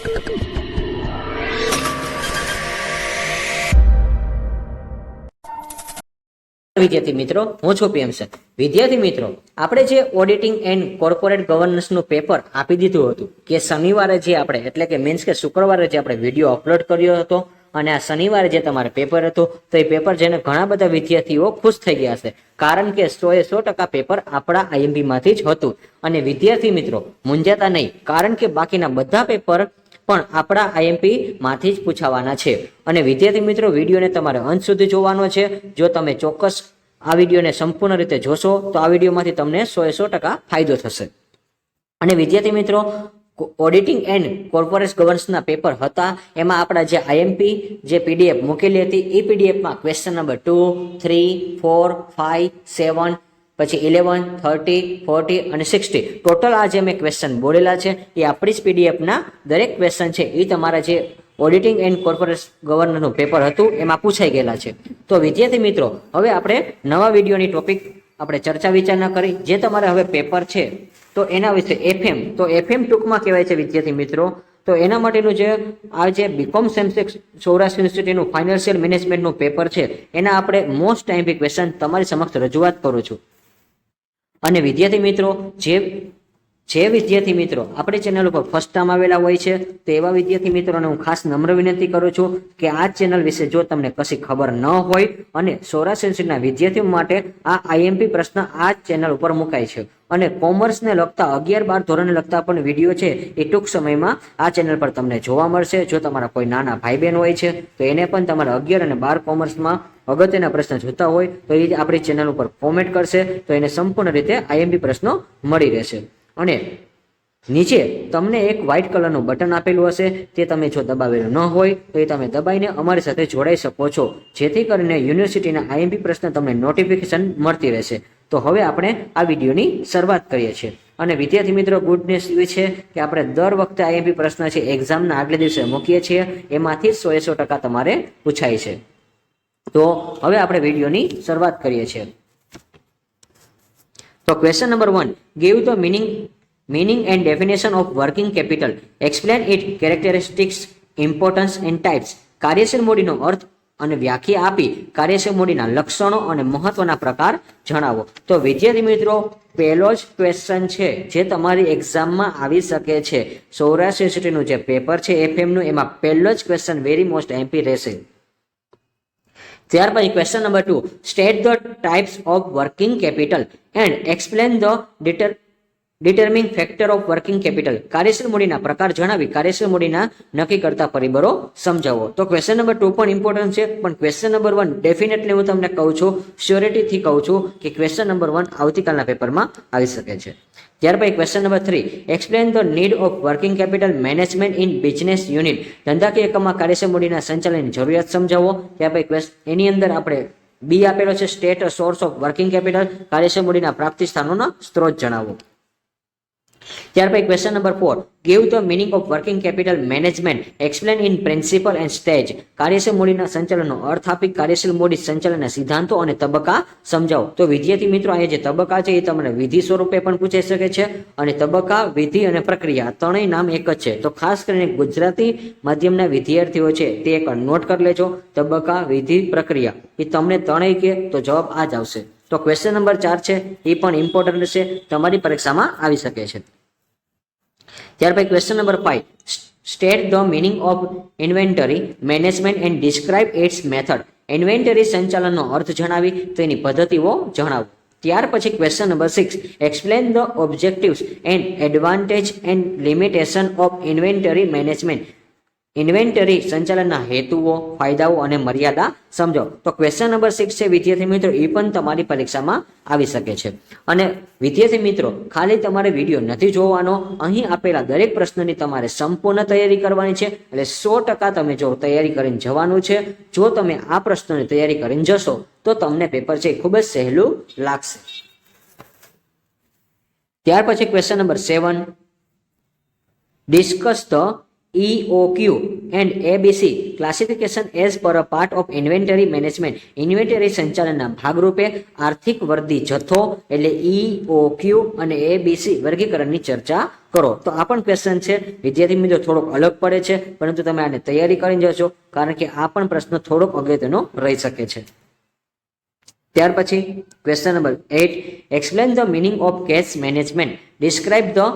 વિદ્યાર્થી મિત્રો, હું છું પીએમ સર. વિદ્યાર્થી મિત્રો, આપણે જે ઓડિટિંગ એન્ડ કોર્પોરેટ ગવર્નન્સનું પેપર આપી દીધું હતું કે શનિવારે જે આપણે એટલે કે મીન્સ કે શુક્રવારે જે આપણે વિડીયો અપલોડ કર્યો હતો અને આ શનિવારે જે તમારે પેપર હતું તો એ પેપર જેને ઘણા બધા વિદ્યાર્થીઓ ખુશ થઈ ગયા હશે, કારણ કે 100% પેપર આપણા આઈએમપી માંથી જ હતું. અને વિદ્યાર્થી મિત્રો મૂંઝાતા નહીં, કારણ કે બાકીના બધા પેપર પણ આપણા આઈએમપી માંથી જ પૂછાવાના છે. અને વિદ્યાર્થી મિત્રો, વિડીયોને તમારે અંત સુધી જોવાનો છે. જો તમે ચોક્કસ આ વિડીયોને સંપૂર્ણ રીતે જોશો તો આ વિડીયોમાંથી તમને 100% ફાયદો થશે. અને વિદ્યાર્થી મિત્રો, ઓડિટિંગ એન્ડ કોર્પોરેટ ગવર્નન્સના પેપર હતા, એમાં આપણા જે આઈએમપી જે પીડીએફ મૂકેલી હતી એ પીડીએફમાં ક્વેશ્ચન નંબર 2, 3, 4, 5, 7 પછી 11, 30, 40 અને 60 ટોટલ આ જે મેં ક્વેશ્ચન બોલેલા છે એ આપણી જ પીડીએફના દરેક ક્વેશ્ચન છે એ તમારા જે ઓડિટિંગ એન્ડ કોર્પોરેટ ગવર્નન્સનું પેપર હતું એમાં પૂછાઈ ગયેલા છે. તો વિદ્યાર્થી મિત્રો, હવે આપણે નવા વિડીયોની ટોપિક આપણે ચર્ચા વિચારણા કરી. જે તમારે હવે પેપર છે તો એના વિશે એફએમ, તો એફએમ ટૂંકમાં કહેવાય છે વિદ્યાર્થી મિત્રો. તો એના માટેનું જે આ જે બીકોમ સેમસેક સૌરાષ્ટ્ર યુનિવર્સિટીનું ફાઇનાન્શિયલ મેનેજમેન્ટનું પેપર છે એના આપણે મોસ્ટ આઈએમપી ક્વેશ્ચન તમારી સમક્ષ રજૂઆત કરું છું. અને વિદ્યાર્થી મિત્રો, જે વિદ્યાર્થી મિત્રો આપણી ચેનલ ઉપર ફર્સ્ટ ટાઈમ આવેલા હોય છે તો એવા વિદ્યાર્થી મિત્રોને હું ખાસ નમ્ર વિનંતી કરું છું કે આ ચેનલ વિશે જો તમને કશી ખબર ન હોય અને સૌરાષ્ટ્ર યુનિવર્સિટીના વિદ્યાર્થીઓ માટે આ આઈએમપી પ્રશ્ન આ ચેનલ ઉપર મુકાય છે. અને કોમર્સને લગતા 11-12 ધોરણને લગતા પણ વિડીયો છે એ ટૂંક સમયમાં આ ચેનલ પર તમને જોવા મળશે. જો તમારા કોઈ નાના ભાઈ બહેન હોય છે તો એને પણ તમારા 11 અને 12 કોમર્સમાં અગત્યના પ્રશ્ન જોતા હોય તો એ આપણી ચેનલ ઉપર કોમેન્ટ કરશે તો એને સંપૂર્ણ રીતે આઈએમપી પ્રશ્નો મળી રહેશે. અને નીચે તમને એક વ્હાઇટ કલરનું બટન આપેલું હશે, તે તમે જો દબાવેલું ન હોય તો એ તમે દબાઈને અમારી સાથે જોડાઈ શકો છો, જેથી કરીને યુનિવર્સિટીના આઈએમપી પ્રશ્ન તમને નોટિફિકેશન મળતી રહેશે. તો હવે આપણે આ વિડીયોની શરૂઆત કરીએ છીએ. અને વિદ્યાર્થી મિત્રો, ગુડ ન્યૂઝ એ છે કે આપણે દર વખતે આઈએમપી પ્રશ્ન છે એક્ઝામના આગલે દિવસે મૂકીએ છીએ, એમાંથી 100% તમારે પૂછાય છે. તો હવે આપણે વિડીયોની શરૂઆત કરીએ છીએ. તો question number 1, give the meaning and definition of working capital, explain its characteristics, importance and types. કાર્યશીલ મૂડીનો અર્થ અને વ્યાખ્યા આપી કાર્યશીલ મૂડીના લક્ષણો અને મહત્વના પ્રકાર જણાવો. તો વિદ્યાર્થી મિત્રો, પહેલો જ ક્વેશ્ચન છે જે તમારી એક્ઝામમાં આવી શકે છે. સૌરાષ્ટ્ર યુનિવર્સિટીનું જે પેપર છે એફએમનું, એમાં પહેલો જ ક્વેશ્ચન વેરી મોસ્ટ એમપી રહેશે. ત્યાર પછી question number 2, state the types of working capital and explain the determining factor of working capital. કાર્યશીલ મૂડીના પ્રકાર જણાવી કાર્યશીલ મૂડીના નક્કી કરતા પરિબળો સમજાવો. તો ક્વેશ્ચન નંબર 2 પણ ઇમ્પોર્ટન્ટ છે, પણ ક્વેશ્ચન નંબર 1 ડેફિનેટલી હું તમને કહું છું, શ્યોરિટીથી કહું છું કે ક્વેશ્ચન નંબર 1 આવતીકાલના પેપરમાં આવી શકે છે. ત્યાર પછી question number 3, explain the need of working capital management in business unit. ધંધાકીય એકમમાં કાર્યશીલ મૂડીના સંચાલનની જરૂરિયાત સમજાવો. ત્યાર પછી એની અંદર આપણે બી આપેલો છે, state source of working capital. કાર્યશીલ મૂડીના પ્રાપ્તિ સ્થાનોનો સ્ત્રોત જણાવો. ત્યાર પછી question number 4, give the meaning of working capital management, explain in principle and stage. કાર્યશીલ મૂડીના સંચાલનનો અર્થ આપી કાર્યશીલ મૂડી સંચાલનના સિદ્ધાંતો અને તબક્કા સમજાવો. તો વિદ્યાર્થી મિત્રો, અહીંયા જે તબક્કા છે એ તમને વિધિ સ્વરૂપે પણ પૂછાઈ શકે છે, અને તબક્કા, વિધિ અને પ્રક્રિયા ત્રણેય નામ એક જ છે. તો ખાસ કરીને ગુજરાતી માધ્યમના વિદ્યાર્થીઓ છે તે એક નોટ કરી લેજો, તબક્કા, વિધિ, પ્રક્રિયા, એ તમને ત્રણેય કે તો જવાબ આ જ આવશે. તો ક્વેશ્ચન નંબર 4 છે એ પણ ઇમ્પોર્ટન્ટ છે, તમારી પરીક્ષામાં આવી શકે છે. ત્યાર પછી question number 5, state the meaning of inventory management and describe its method. Inventory સંચાલનનો અર્થ જણાવી તેની પદ્ધતિઓ જણાવો. ત્યાર પછી question number 6, explain the objectives and advantage and limitation of inventory management. Inventory સંચાલનના હેતુઓ, ફાયદાઓ અને મર્યાદા સમજો. તો ક્વેશ્ચન નંબર 6 છે વિદ્યાર્થી મિત્રો, એ પણ તમારી પરીક્ષામાં આવી શકે છે. અને વિદ્યાર્થી મિત્રો, ખાલી તમારે વિડીયો નથી જોવાનો, અહીં આપેલા દરેક પ્રશ્નની તમારે સંપૂર્ણ તૈયારી કરવાની છે. એટલે 100% તમે જો તૈયારી કરીને જવાનું છે. જો તમે આ પ્રશ્નોની તૈયારી કરીને જશો તો તમને પેપર છે ખૂબ જ સહેલું લાગશે. ત્યાર પછી question number 7, discuss the EOQ and ABC classification as per a part of inventory management. Inventory સંચાલનના ભાગરૂપે આર્થિક વર્દી જથ્થો એટલે EOQ અને ABC વર્ગીકરણની ચર્ચા કરો. તો આ પણ ક્વેશ્ચન છે વિદ્યાર્થી મિત્રો, થોડોક અલગ પડે છે, પરંતુ તમે આને તૈયારી કરીને જશો, કારણ કે આ પણ પ્રશ્ન થોડોક અગત્યનો રહી શકે છે. ત્યાર પછી question number 8, explain the meaning of cash management, describe the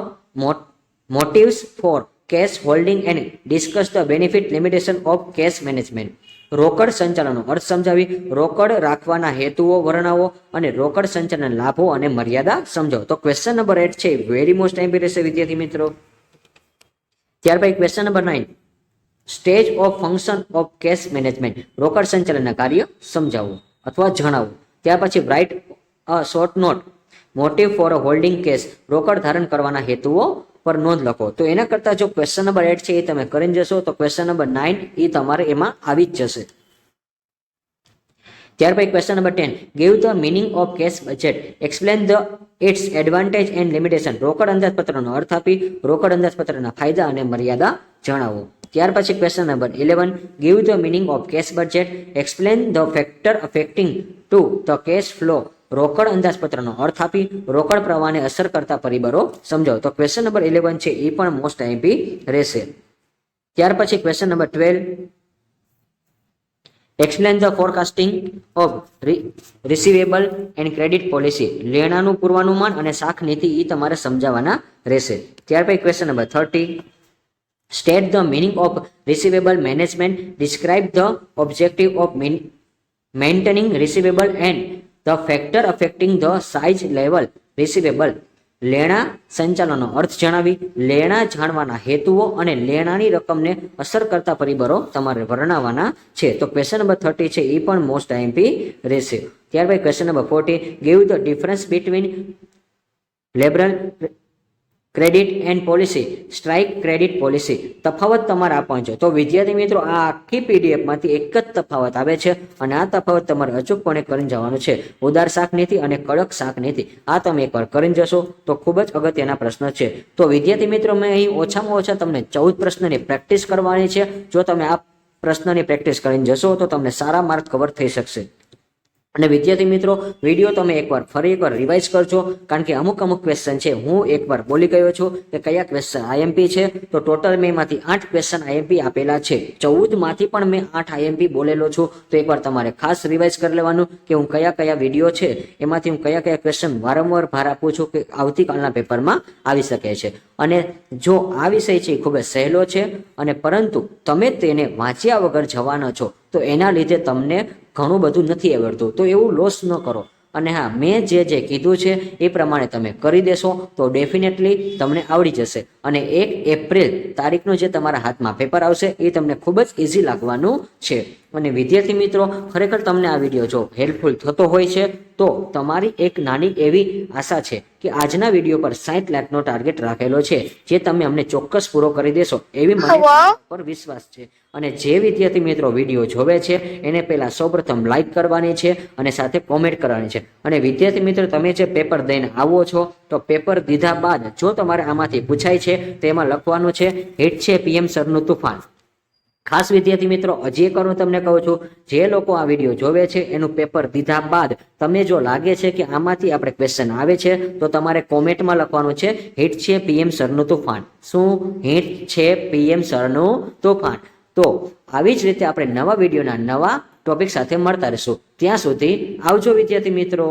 motives for cash holding and discuss the benefit limitation of cash management. રોકડ સંચાલનનો અર્થ સમજાવી, રોકડ રાખવાના હેતુઓ વર્ણવો અને રોકડ સંચાલન લાભો અને મર્યાદા સમજાવો. તો ક્વેશ્ચન નંબર 8 છે વેરી મોસ્ટ ટાઈમ રહેશે વિદ્યાર્થી મિત્રો. ત્યાર પછી question number 9, stage of function of cash management, રોકડ સંચાલનના કાર્ય સમજાવો અથવા જણાવો. ત્યાર પછી write a short note, motive for a holding cash, રોકડ ધારણ કરવાના હેતુઓ પર નોંધ લખો. તો એના કરતા જો ક્વેશ્ચન નંબર 8 છે એ તમે કરીને જશો તો ક્વેશ્ચન નંબર 9 એ તમારે એમાં આવી જ જશે. ત્યાર પછી question number 10, give the meaning of cash budget, explain the its advantage and limitation, રોકડ અંદાજપત્રનો અર્થ આપી રોકડ અંદાજપત્રના ફાયદા અને મર્યાદા જણાવો. ત્યાર પછી question number 11, give the meaning of cash budget, explain the factor affecting to the cash flow, રોકડ અંદાજપત્રનો અર્થ આપી રોકડ પ્રવાહને અસર કરતા પરિબળો સમજાવો. તો ક્વેશ્ચન નંબર 11 છે એ પણ મોસ્ટ આઈએમપી રહેશે. ત્યાર પછી question number 12, explain the forecasting of receivable and credit policy, લેણાનું પૂર્વાનુમાન અને શાખ નીતિ એ તમારે સમજાવવાના રહેશે. ત્યાર પછી question number 30, state the meaning of receivable management, describe the objective of maintaining receivable and the factor affecting the size level receivable, લેણા સંચાલનનો અર્થ જણાવી લેણા જાણવાના હેતુઓ અને લેણાની રકમને અસર કરતા પરિબળો તમારે વર્ણવવાના છે. તો ક્વેશ્ચન નંબર 30 છે એ પણ મોસ્ટ આઈએમપી રહેશે. ત્યારબાદ question number 40, give the difference between liberal credit and policy, strict credit policy, તફાવત તમારે આપવાનો છે. તો વિદ્યાર્થી મિત્રો આ આખી પીડીએફ માંથી એક જ તફાવત આવે છે અને આ તફાવત તમારે અચૂકપણે કરીને જવાનું છે. ઉદાર શાક નીતિ અને કડક શાક નીતિ આ તમે એકવાર કરીને જશો તો ખૂબ જ અગત્યના પ્રશ્ન છે. તો વિદ્યાર્થી મિત્રો મેં અહીં ઓછામાં ઓછા તમને 14 પ્રશ્નની પ્રેક્ટિસ કરવાની છે. જો તમે આ પ્રશ્નની પ્રેક્ટિસ કરીને જશો તો તમને સારા માર્ક કવર થઈ શકશે. અને વિદ્યાર્થી મિત્રો વિડીયો તમે ફરી એકવાર રિવાઇઝ કરજો, કારણ કે અમુક ક્વેશ્ચન છે હું એકવાર બોલી ગયો છું કે કયા ક્વેશ્ચન આઈએમપી છે. તો ટોટલ મેં માંથી 8 ક્વેશ્ચન આઈએમપી આપેલા છે, 14 માંથી પણ મેં 8 આઈએમપી બોલેલો છું. તો એકવાર તમારે ખાસ રિવાઇઝ કરી લેવાનું કે હું કયા વિડીયો છે એમાંથી હું કયા ક્વેશ્ચન વારંવાર ભાર આપું છું કે આવતીકાલના પેપરમાં આવી શકે છે. અને જો આ વિષય છે ખૂબ જ સહેલો છે અને પરંતુ તમે તેને વાંચ્યા વગર જવાના છો તો એના લીધે તમને ઘણું બધું નથી આવડતું, તો એવું લોસ ન કરો. અને હા, મેં જે કીધું છે એ પ્રમાણે તમે કરી દેશો તો ડેફિનેટલી તમને આવડી જશે. અને 1 એપ્રિલ તારીખનું જે તમારા હાથમાં પેપર આવશે એ તમને ખૂબ જ ઇઝી લાગવાનું છે. અને વિદ્યાર્થી મિત્રો ખરેખર તમને આ વિડીયો જો હેલ્પફુલ થતો હોય છે તો તમારી એક નાની એવી આશા છે કે આજના વિડીયો પર 60 લાખનો ટાર્ગેટ રાખેલો છે, જે તમે અમને ચોક્કસ પૂરો કરી દેશો એવી મને પર વિશ્વાસ છે. અને જે વિદ્યાર્થી મિત્રો વિડીયો જોવે છે એને પહેલા સૌપ્રથમ લાઈક કરવાની છે અને સાથે કોમેન્ટ કરવાની છે. અને વિદ્યાર્થી મિત્રો તમે જે પેપર દઈને આવો છો તો પેપર દીધા બાદ જો તમારે આમાંથી પૂછાય છે તો એમાં લખવાનું છે હિટ છે પીએમ સરનું તુફાન. ખાસ વિદ્યાર્થી મિત્રો હજી એક વાર હું તમને કહું છું, જે લોકો આ વિડીયો જોવે છે એનું પેપર દીધા બાદ તમને જો લાગે છે કે આમાંથી આપણે ક્વેશ્ચન આવે છે તો તમારે કોમેન્ટમાં લખવાનું છે હિટ છે પીએમ સરનું તુફાન. શું હિટ છે પીએમ સરનું તુફાન? તો આવી જ રીતે આપણે નવા વિડીયોના નવા ટોપિક સાથે મળતા રહીશું. ત્યાં સુધી આવજો વિદ્યાર્થી મિત્રો.